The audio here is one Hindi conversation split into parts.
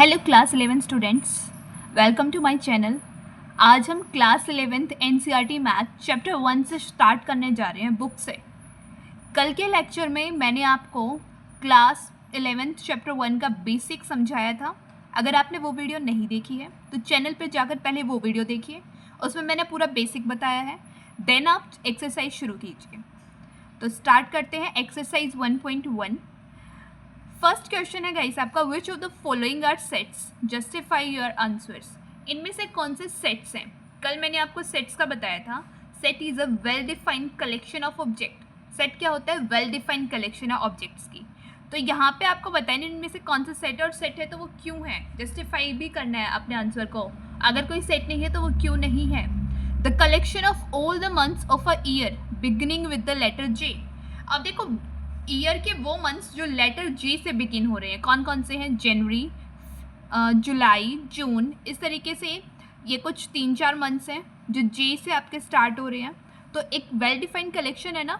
Hello class 11 students, welcome to my channel. आज हम class 11th NCERT math chapter 1 से स्टार्ट करने जा रहे हैं बुक से। कल के लेक्चर में मैंने आपको क्लास 11th चैप्टर 1 का बेसिक समझाया था। अगर आपने वो वीडियो नहीं देखी है तो चैनल पे जाकर पहले वो वीडियो देखिए, उसमें मैंने पूरा बेसिक बताया है। देन आप एक्सरसाइज शुरू कीजिए। तो स्टार्ट करते हैं एक्सरसाइज 1.1। फर्स्ट क्वेश्चन है गाइस आपका, which of the following are sets, justify your answers. इनमें से कौन से सेट्स हैं? कल मैंने आपको सेट्स का बताया था। Set is a well defined collection of object. Set क्या होता है? Well defined collection of objects की। तो यहाँ पे आपको बताना इनमें से कौन सा सेट है, और सेट है तो वो क्यों है। जस्टिफाई भी करना है अपने आंसर को। अगर कोई सेट नहीं है तो वो क्यों नहीं है। The collection of all the months of a year beginning with the letter J. अब देखो, ईयर के वो मंथ्स जो लेटर जी से बिगिन हो रहे हैं कौन कौन से हैं? जनवरी, जुलाई, जून, इस तरीके से ये कुछ 3-4 मंथ्स हैं जो जे से आपके स्टार्ट हो रहे हैं। तो एक वेल डिफाइंड कलेक्शन है ना,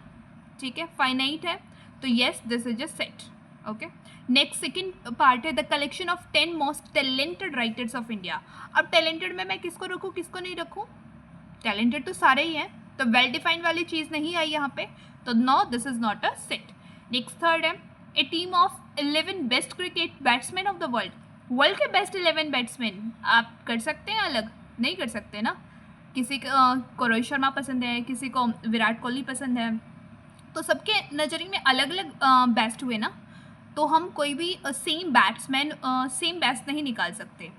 ठीक है, फाइनाइट है। तो yes, this is a set. Okay, next second part है the collection of 10 most talented writers of India. अब टैलेंटेड में मैं किसको रखूँ किसको नहीं रखूँ? टैलेंटेड तो सारे ही हैं, तो वेल डिफाइंड वाली चीज़ नहीं आई यहाँ पे, तो no, this is not a set. Next third है a team of 11 best cricket batsman of the world. World के बेस्ट 11 बैट्समैन आप कर सकते हैं, अलग नहीं कर सकते ना। किसी को रोहित शर्मा पसंद है, किसी को विराट कोहली पसंद है, तो सबके नज़रिए में अलग अलग बेस्ट हुए ना। तो हम कोई भी सेम बैट्समैन सेम बेस्ट नहीं निकाल सकते,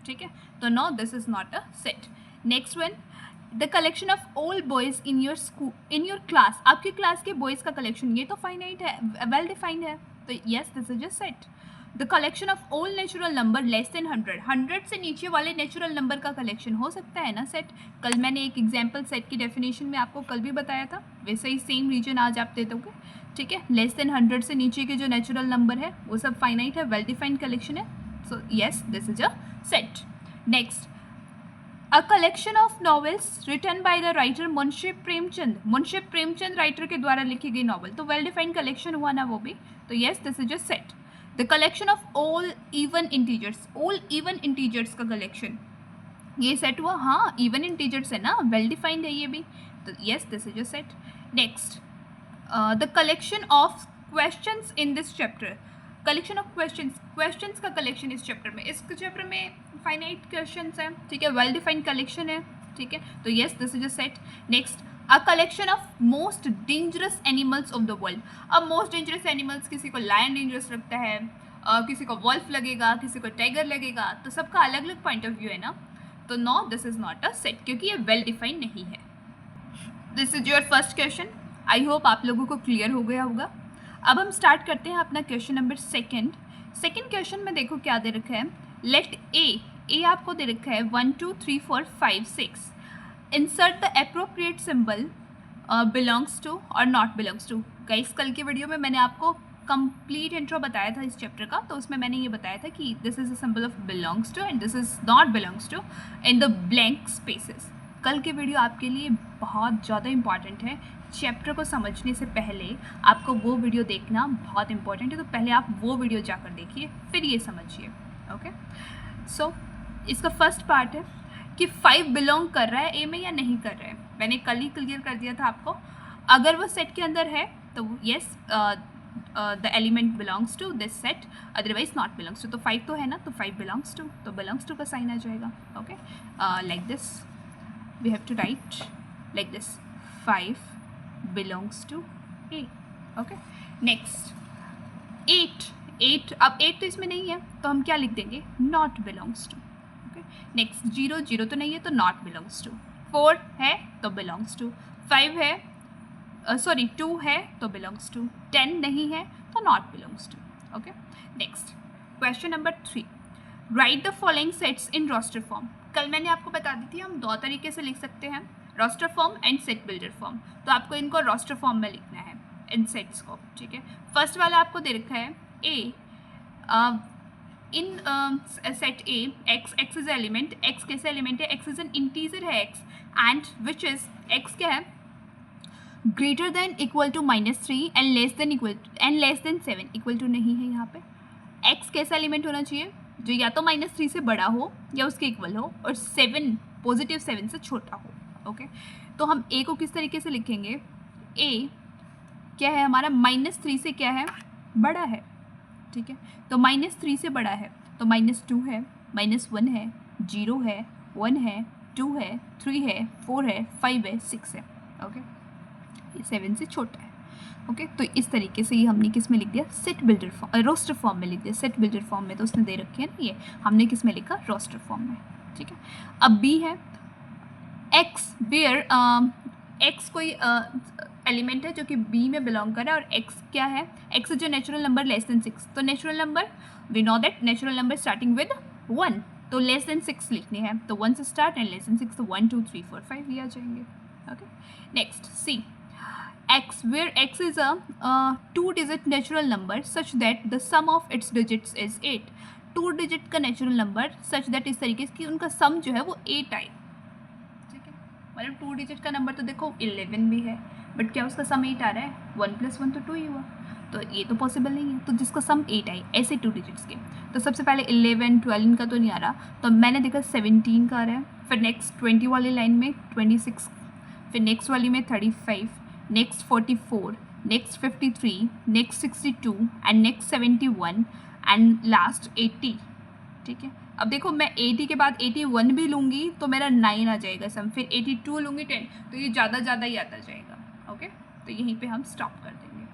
ठीक है। तो no, this is not a set. Next one, the collection of all boys in your school in your class. आपकी क्लास के बॉयज़ का कलेक्शन, ये तो फाइनाइट है, वेल डिफाइंड है, तो yes, this is a set. The collection of all natural number less than 100। 100 से नीचे वाले नेचुरल नंबर का कलेक्शन हो सकता है ना सेट। कल मैंने एक एग्जाम्पल सेट की डेफिनेशन में आपको कल भी बताया था, वैसे ही सेम रीजन आज आप दे दोगे, ठीक है। लेस देन 100 से नीचे के जो नेचुरल नंबर है वो सब फाइनाइट है, वेल डिफाइंड कलेक्शन है, so yes, this is a set. Next, a collection of novels written by the writer Munshi Premchand. Munshi Premchand writer के द्वारा लिखी गई नॉवल, तो वेल डिफाइंड कलेक्शन हुआ ना वो भी, तो yes, this is a set. The collection of all even integers, all even integers का कलेक्शन, ये सेट हुआ, हाँ, इवन इंटीजर्स है ना, वेल डिफाइंड है ये भी, तो yes, this is a set. Next, the collection of questions in this chapter. Collection of questions का कलेक्शन इस चैप्टर में, इस चैप्टर में फाइनाइट क्वेश्चंस हैं, ठीक है, वेल डिफाइंड कलेक्शन है, ठीक है, तो yes, this is a set. Next, a collection of most dangerous animals of the world. अब मोस्ट डेंजरस एनिमल्स, किसी को लायन डेंजरस लगता है, किसी को वॉल्फ लगेगा, किसी को टाइगर लगेगा, तो सबका अलग अलग पॉइंट ऑफ व्यू है ना, तो no, this is not a set, क्योंकि ये वेल डिफाइंड नहीं है। This is your first question. I hope आप लोगों को क्लियर हो गया होगा। अब हम स्टार्ट करते हैं अपना क्वेश्चन नंबर सेकंड क्वेश्चन में देखो क्या दे रखा है, लेट ए आपको दे रखा है 1 2 3 4 5 6। Insert the appropriate symbol belongs to और नॉट बिलोंग्स टू। गाइस, कल के वीडियो में मैंने आपको कंप्लीट इंट्रो बताया था इस चैप्टर का, तो उसमें मैंने ये बताया था कि this is a symbol of belongs to and this is not belongs to in the blank spaces. कल के वीडियो आपके लिए बहुत ज़्यादा इंपॉर्टेंट है। चैप्टर को समझने से पहले आपको वो वीडियो देखना बहुत इंपॉर्टेंट है, तो पहले आप वो वीडियो जाकर देखिए, फिर ये समझिए। ओके, सो इसका फर्स्ट पार्ट है कि 5 बिलोंग कर रहा है ए में या नहीं कर रहा है। मैंने कल ही क्लियर कर दिया था आपको। अगर वो सेट के अंदर है तो yes, the element belongs to this set, otherwise not belongs to. तो 5 तो है ना, तो 5 बिलोंग्स टू, तो बिलोंग्स टू का साइन आ जाएगा। Okay, like this we have to write like this, 5 belongs to A. Okay, next 8 अब 8 तो इसमें नहीं है, तो हम क्या लिख देंगे, not belongs to. Okay, next 0 तो नहीं है, तो not belongs to. 4 है तो belongs to. 5 है, 2 है तो belongs to. 10 नहीं है तो not belongs to. Okay, next question number 3, write the following sets in roster form. कल मैंने आपको बता दी थी हम 2 तरीके से लिख सकते हैं, roster form and set builder form. तो आपको इनको रोस्टर फॉर्म में लिखना है इन सेट्स को, ठीक है। फर्स्ट वाला आपको दे रखा है A, in set A x is element, x कैसे एलिमेंट है, एक्स इज एन इंटीजर है x, and which is x क्या है, greater than equal to -3 and less than 7। Equal to नहीं है यहाँ पे। एक्स कैसा एलिमेंट होना चाहिए, जो या तो -3 से बड़ा हो या उसके इक्वल हो और 7 पॉजिटिव 7 से छोटा हो। ओके, तो हम ए को किस तरीके से लिखेंगे, ए क्या है हमारा -3 से क्या है, बड़ा है। ठीक है, तो -3 से बड़ा है तो -2 है, -1 है, 0 है, 1 है, 2 है, 3 है, 4 है, 5 है, 6 है। ओके, ये 7 से छोटा है। ओके, तो इस तरीके से ये हमने किस में लिख दिया, set builder form, roster form में लिख दिया। सेट बिल्डर फॉर्म में तो उसने दे रखे है ना, ये हमने किस में लिखा, रोस्टर फॉर्म में। ठीक है, अब बी है एक्स वेयर एक्स कोई एलिमेंट है जो कि बी में बिलोंग कर रहा है और एक्स क्या है, एक्स जो नेचुरल नंबर लेस देन 6, तो natural number we know that natural number starting with 1, तो लेस देन 6 लिखनी है, तो 1 से स्टार्ट एंड लेस देन 6, तो 1 2 3 4 5 ये आ जाएंगे। Okay, next C x where x is a 2-digit natural number such that the sum of its digits is 8, 2 digit का नेचुरल नंबर सच दैट इस तरीके से कि उनका सम जो है वो 8 आए। ठीक है, मतलब 2 डिजिट का नंबर तो देखो 11 भी है, बट क्या उसका सम 8 आ रहा है, 1 + 1 तो 2 ही हुआ, तो ये तो पॉसिबल नहीं है। तो जिसका सम 8 आए ऐसे 2 डिजिट्स के, तो सबसे पहले 11 12 का तो नहीं आ रहा, तो मैंने देखा 17 का आ रहा है, फिर नेक्स्ट 20 वाली लाइन में 26, फिर नेक्स्ट वाली में 35, next 44, next 53, next 62 and next 71 and last 80। ठीक है, अब देखो मैं 80 के बाद 81 भी लूँगी तो मेरा 9 आ जाएगा सम, फिर 82 लूँगी 10, तो ये ज़्यादा ही आता जाएगा। ओके, तो यहीं पे हम स्टॉप कर देंगे।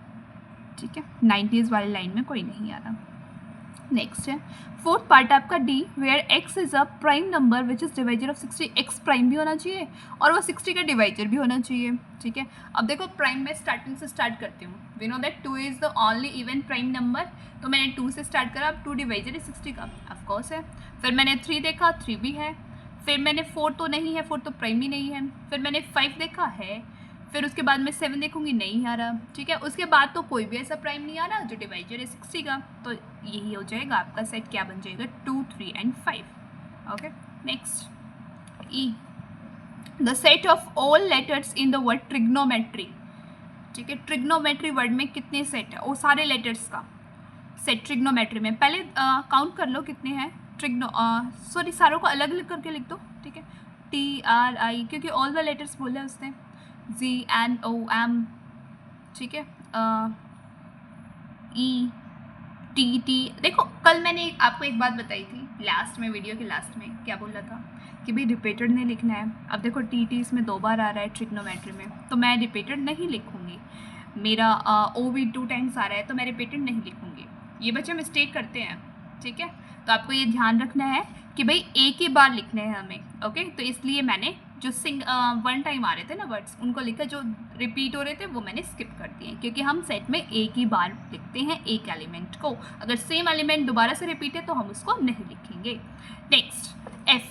ठीक है, 90s वाली लाइन में कोई नहीं आ रहा। नेक्स्ट है फोर्थ पार्ट आपका D, where x is a prime number which is divisor of 60, x prime भी होना चाहिए और वो 60 का डिवाइजर भी होना चाहिए। ठीक है, अब देखो प्राइम में स्टार्टिंग से स्टार्ट करती हूँ, we know that 2 is the only even prime number, तो मैंने 2 से स्टार्ट करा, अब 2 डिवाइजर है 60 का, ऑफकोर्स है। फिर मैंने 3 देखा, 3 भी है, फिर मैंने 4 तो नहीं है, 4 तो प्राइम भी नहीं है, फिर मैंने 5 देखा है, फिर उसके बाद मैं 7 देखूंगी, नहीं आ रहा। ठीक है, उसके बाद तो कोई भी ऐसा प्राइम नहीं आ रहा जो डिवाइजर है 60 का, तो यही हो जाएगा आपका सेट, क्या बन जाएगा 2 3 and 5। Okay, next E, the set of all letters in the word trigonometry. ठीक है, ट्रिग्नोमेट्री वर्ड में कितने सेट है, वो सारे लेटर्स का सेट ट्रिग्नोमेट्री में, पहले काउंट कर लो कितने हैं सॉरी सारों को अलग अलग करके लिख दो। ठीक है, TRI, क्योंकि ऑल द लेटर्स बोला उसने, ZNOM, ठीक है, ETT। देखो कल मैंने आपको एक बात बताई थी लास्ट में, वीडियो के लास्ट में क्या बोला था कि भाई रिपीटेड नहीं लिखना है। अब देखो TT इसमें 2 बार आ रहा है ट्रिग्नोमेट्री में, तो मैं रिपीटेड नहीं लिखूंगी, मेरा OV 2 टाइम्स आ रहा है तो मैं रिपीटेड नहीं लिखूंगी। ये बच्चे मिस्टेक करते हैं। ठीक है, तो आपको ये ध्यान रखना है कि भाई एक ही बार लिखने हैं हमें। ओके, तो इसलिए मैंने जो 1 टाइम आ रहे थे ना वर्ड्स, उनको लिखा, जो रिपीट हो रहे थे वो मैंने स्किप कर दिए, क्योंकि हम सेट में एक ही बार लिखते हैं एक एलिमेंट को, अगर सेम एलिमेंट दोबारा से रिपीट है तो हम उसको नहीं लिखेंगे। Next F,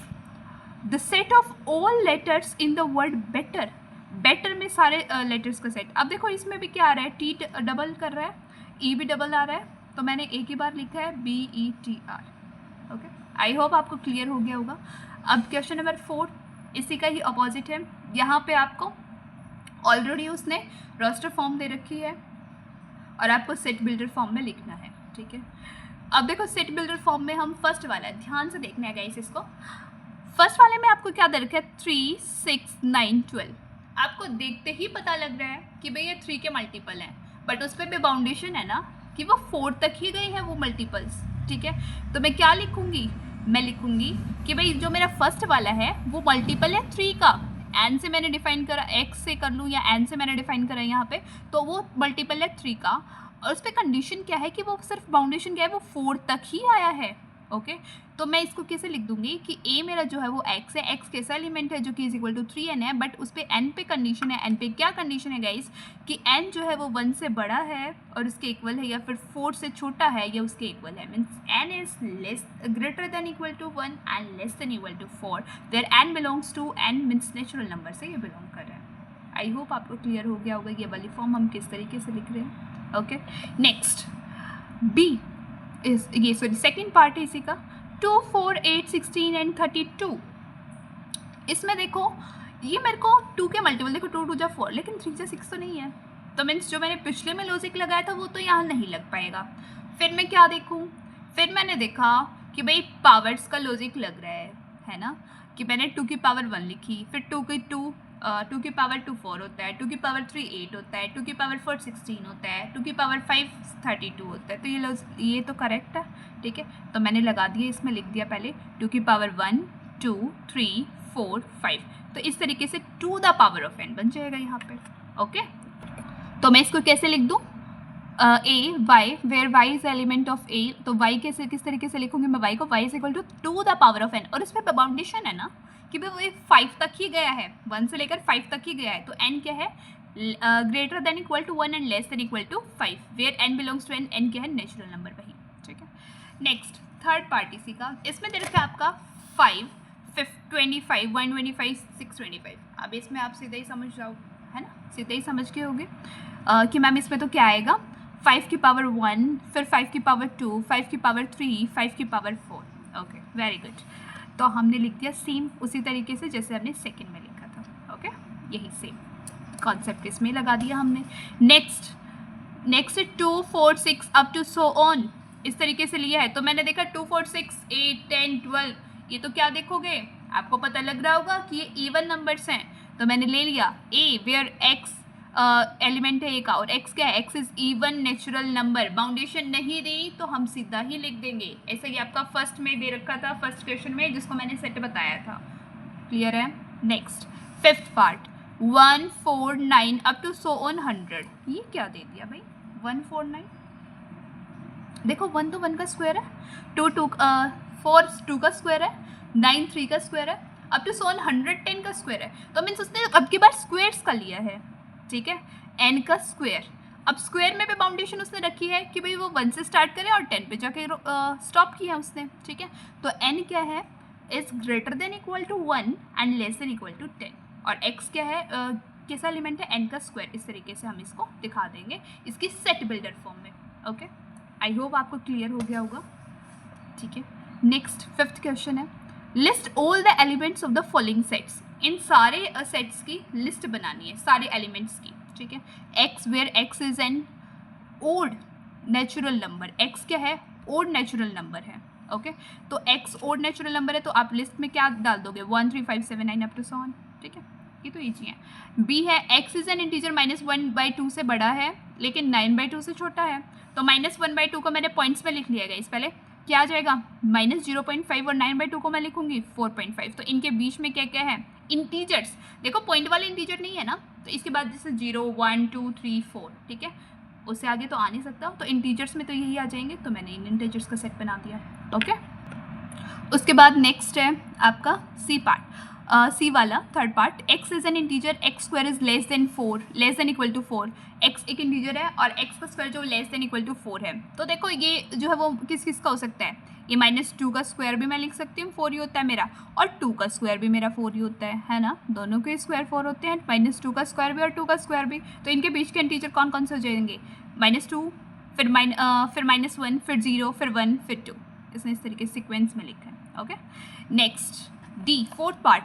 the set of all letters in the word better, better में सारे लेटर्स का सेट। अब देखो इसमें भी क्या आ रहा है, T डबल कर रहा है, E भी डबल आ रहा है, तो मैंने एक ही बार लिखा है BETR। ओके, आई होप आपको क्लियर हो गया होगा। अब क्वेश्चन नंबर 4 इसी का ही अपोजिट है, यहाँ पे आपको ऑलरेडी उसने रोस्टर फॉर्म दे रखी है और आपको सेट बिल्डर फॉर्म में लिखना है। ठीक है, अब देखो सेट बिल्डर फॉर्म में हम फर्स्ट वाला है, ध्यान से देखना है गाइस इसको। फर्स्ट वाले में आपको क्या दे रखा है, 3 6 9 12, आपको देखते ही पता लग रहा है कि भाई ये 3 के मल्टीपल हैं, बट उस पर भी बाउंडेशन है ना कि वो 4 तक ही गई हैं वो मल्टीपल्स। ठीक है, तो मैं क्या लिखूंगी, मैं लिखूंगी कि भाई जो मेरा फर्स्ट वाला है वो मल्टीपल है 3 का, एन से मैंने डिफाइन करा, एक्स से कर लूँ या एन से मैंने डिफाइन करा यहाँ पे, तो वो मल्टीपल है 3 का, और उस पर कंडीशन क्या है कि वो सिर्फ बाउंडेशन क्या है, वो 4 तक ही आया है। ओके, तो मैं इसको कैसे लिख दूंगी कि ए मेरा जो है वो एक्स है, एक्स कैसा एलिमेंट है जो कि इज इक्वल टू 3n है, बट उस पर एन पे कंडीशन है। एन पे क्या कंडीशन है गाइस कि एन जो है वो 1 से बड़ा है और उसके इक्वल है, या फिर 4 से छोटा है या उसके इक्वल है, means N is less greater than equal to 1 and less than equal to 4, where N belongs to N, means natural number से ये बिलोंग कर रहा है। आई होप आपको क्लियर हो गया होगा ये वाली फॉर्म हम किस तरीके से लिख रहे हैं। ओके, नेक्स्ट बी इज ये सॉरी सेकेंड पार्ट है इसी का, 2 4 8 16 एंड 32। इसमें देखो ये मेरे को 2 के मल्टीपल, देखो 2 2 जा 4, लेकिन 3 जा 6 तो नहीं है, तो मीन्स जो मैंने पिछले में लॉजिक लगाया था वो तो यहाँ नहीं लग पाएगा। फिर मैं क्या देखूँ, फिर मैंने देखा कि भाई पावर्स का लॉजिक लग रहा है ना, कि मैंने 2 की पावर 1 लिखी, फिर 2 की पावर 2 4 होता है, 2 की पावर 3 8 होता है, 2 की पावर 4 16 होता है, 2 की पावर 5 32 होता है। तो ये तो करेक्ट है, ठीक है। तो मैंने लगा दिया, इसमें लिख दिया पहले 2 की पावर 1 2 3 4 5। तो इस तरीके से to the power of n बन जाएगा यहाँ पे। ओके, तो मैं इसको कैसे लिख दूँ, A Y where Y is element of A, तो वाई कैसे किस तरीके से लिखूंगी मैं, वाई को Y is equal to the power of N, और इस पर बाउंडेशन है ना कि भाई वो 5 तक ही गया है, 1 से लेकर 5 तक ही गया है, तो n क्या है, greater than equal to 1 and less than equal to 5, where n belongs to n क्या है, नेचुरल नंबर वही, ठीक है। नेक्स्ट थर्ड पार्ट इसी का, इसमें दे रखा है आपका 5 25 125 625। अब इसमें आप सीधे ही समझ जाओ, है ना, सीधे ही समझ के होगे कि मैम इसमें तो क्या आएगा, 5 की पावर 1, फिर 5 की पावर 2, 5 की पावर 3, 5 की पावर 4। Okay, very good. तो हमने लिख दिया सेम उसी तरीके से जैसे हमने सेकंड में लिखा था। ओके, यही सेम कॉन्सेप्ट इसमें लगा दिया हमने। Next 2 4 6 up to so on, इस तरीके से लिया है। तो मैंने देखा 2 4 6 8 10 12, ये तो क्या देखोगे, आपको पता लग रहा होगा कि ये इवन नंबर्स हैं, तो मैंने ले लिया ए वेयर एक्स एलिमेंट है ए का, और x क्या है, x is even natural number. बाउंडेशन नहीं दी तो हम सीधा ही लिख देंगे, ऐसा ही आपका फर्स्ट में दे रखा था, फर्स्ट क्वेश्चन में जिसको मैंने सेट बताया था। क्लियर है। Next fifth part 1 4 9 up to so on 100, ये क्या दे दिया भाई, 1 4 9, देखो 1 तो 1 का स्क्वायर है, 2 4 2 का स्क्वायर है, 9 3 का स्क्वायर है, अप टू सो ऑन 110 का स्क्वायर है। तो मीन्स उसने अब की बार स्क्वायर्स का लिया है, ठीक है, n का स्क्वायर। अब स्क्वायर में भी बाउंडेशन उसने रखी है कि भाई वो 1 से स्टार्ट करे और 10 पे जाके स्टॉप किया उसने, ठीक है। तो n क्या है, is greater than equal to 1 and less than equal to 10, और x क्या है, कैसा एलिमेंट है, n का स्क्वायर। इस तरीके से हम इसको दिखा देंगे इसकी सेट बिल्डर फॉर्म में। ओके, आई होप आपको क्लियर हो गया होगा, ठीक है। नेक्स्ट फिफ्थ क्वेश्चन है, list all the elements of the following sets, इन सारे सेट्स की लिस्ट बनानी है, सारे एलिमेंट्स की, ठीक है। x where x is an odd natural number, x क्या है, ओड नेचुरल नंबर है। ओके, तो x ओड नेचुरल नंबर है, तो आप लिस्ट में क्या डाल दोगे, 1 3 5 7 9 अप टू सो ऑन, ठीक है, ये तो ईजी है। b है x इज एन इंटीजर -1/2 से बड़ा है लेकिन 9/2 से छोटा है, तो -1/2 को मैंने पॉइंट्स में लिख लिया गया, इस पहले क्या आ जाएगा, -0.5, और 9/2 को मैं लिखूंगी 4.5। तो इनके बीच में क्या क्या है, इंटीजर्स, देखो पॉइंट वाले इंटीजर नहीं है ना, तो इसके बाद जैसे 0 1 2 3 4, ठीक है, उससे आगे तो आ नहीं सकता, तो इंटीजर्स में तो यही आ जाएंगे, तो मैंने इन इंटीजर्स का सेट बना दिया। ओके, उसके बाद नेक्स्ट है आपका सी पार्ट, सी वाला third part, x is an integer, x square is less than 4, less than equal to 4, x एक इंटीजर है और x का स्क्वायर जो लेस देन इक्वल टू 4 है। तो देखो ये जो है वो किस किस का हो सकता है, ये -2 का स्क्वायर भी मैं लिख सकती हूँ, 4 ही होता है मेरा, और 2 का स्क्वायर भी मेरा 4 ही होता है ना, दोनों के स्क्वायर 4 होते हैं, -2 का स्क्वायर भी और 2 का स्क्वायर भी। तो इनके बीच के इंटीजर कौन कौन से हो जाएंगे, -2 फिर -1 फिर 0 फिर 1 फिर 2, इसने इस तरीके से सिक्वेंस में लिखा है। Okay, next D fourth part,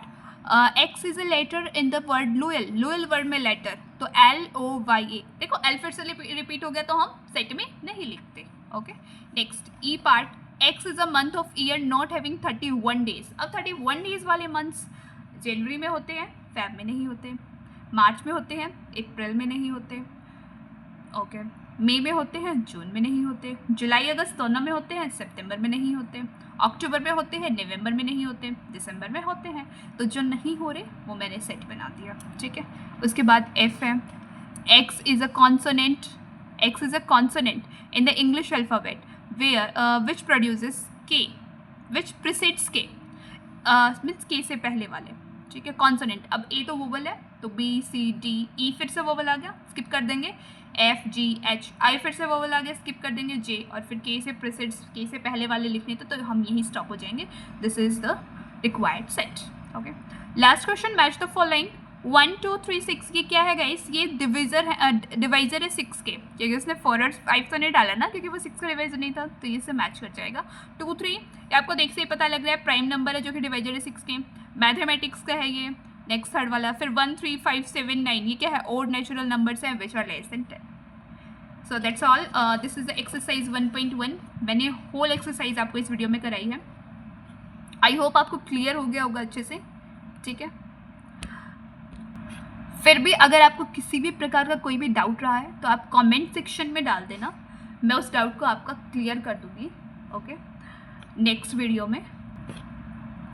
X is a letter in the word loyal, loyal word में लेटर, तो LOYA, देखो L फिर से रिपीट हो गया तो हम सेट में नहीं लिखते। Okay, next E part, X is a month of year not having 31 days. अब 31 डेज वाले मंथ्स जनवरी में होते हैं, फेब में नहीं होते, मार्च में होते हैं, अप्रैल में नहीं होते, ओके, मई में होते हैं, जून में नहीं होते, जुलाई अगस्त दोनों में होते हैं, सितंबर में नहीं होते, अक्टूबर में होते हैं, नवंबर में नहीं होते, दिसंबर में होते हैं। तो जो नहीं हो रहे वो मैंने सेट बना दिया, ठीक है। उसके बाद एफ है, x is a consonant, X is a consonant in the English alphabet where which produces K, which precedes के, मीन्स के से पहले वाले, ठीक है, कॉन्सोनेंट। अब ए तो वोवल है, तो B C D E फिर से वोवल आ गया, स्किप कर देंगे, F G H I फिर से वोवल आ गया, स्किप कर देंगे, J, और फिर K से प्रिसीड्स, K से पहले वाले लिखने तो हम यहीं स्टॉप हो जाएंगे। This is the required set. Okay, last question, match the following 1 2 3 6, ये क्या है गाइस, ये डिविजर है, डिवाइजर है 6 के, क्योंकि उसने 4 और 5 तो नहीं डाला ना, क्योंकि वो 6 का डिवाइजर नहीं था, तो ये से मैच कर जाएगा। 2 3 ये आपको देख से ही पता लग रहा है, प्राइम नंबर है जो कि डिवाइजर है 6 के, मैथमेटिक्स का है ये। नेक्स्ट थर्ड वाला, फिर 1 3 5 7 9, ये क्या है, ओड नेचुरल नंबर्स हैं which are less than 10। So that's all. This is the exercise 1.1. मैंने होल एक्सरसाइज आपको इस वीडियो में कराई है. आई होप आपको क्लियर हो गया होगा अच्छे से. ठीक है. फिर भी अगर आपको किसी भी प्रकार का कोई भी डाउट रहा है तो आप कमेंट सेक्शन में डाल देना, मैं उस डाउट को आपका क्लियर कर दूँगी. ओके. नेक्स्ट वीडियो में.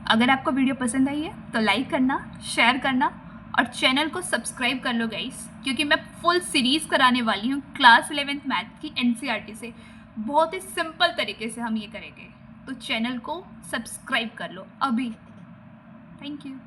अगर आपको वीडियो पसंद आई है तो लाइक करना, शेयर करना और चैनल को सब्सक्राइब कर लो गाइस, क्योंकि मैं फुल सीरीज़ कराने वाली हूँ क्लास 11th मैथ की एनसीईआरटी से. बहुत ही सिंपल तरीके से हम ये करेंगे, तो चैनल को सब्सक्राइब कर लो अभी. Thank you.